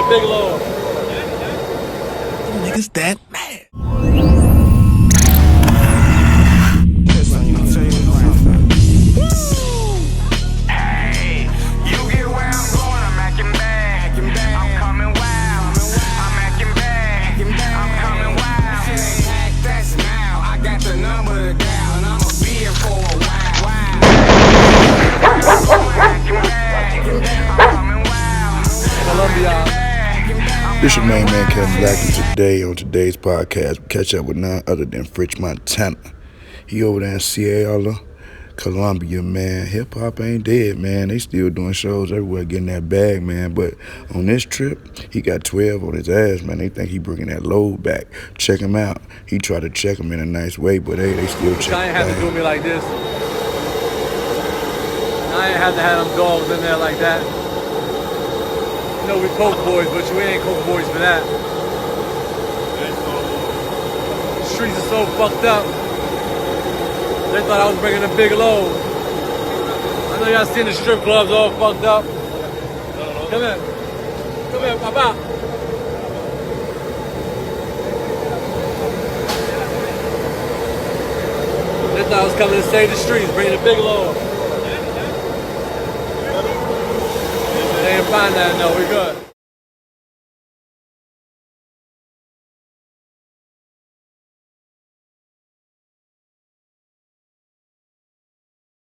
a big load. Niggas that mad. Hey, you get where I'm going, I'm acting bad. I'm coming wild. I'm acting bad. I'm coming wild. Act that's now. I got the number to dial, and I'ma be here for a while. I'm acting bad. I'm coming wild. Colombia. This your main man Kevin Black, and today on today's podcast we catch up with none other than French Montana. He over there in Seattle, Colombia, man. Hip hop ain't dead, man. They still doing shows everywhere, getting that bag, man. But on this trip, he got 12 on his ass, man. They think he bringing that load back. Check him out. He tried to check him in a nice way, but hey, they still check him. I ain't have to do me like this. I ain't have to have them dogs in there like that. You know we coke boys, but you ain't coke boys for that. The streets are so fucked up. They thought I was bringing a big load. I know y'all seen the strip clubs all fucked up. Come here. Come here, papa. They thought I was coming to save the streets, bringing a big load. They didn't find that, no, we good.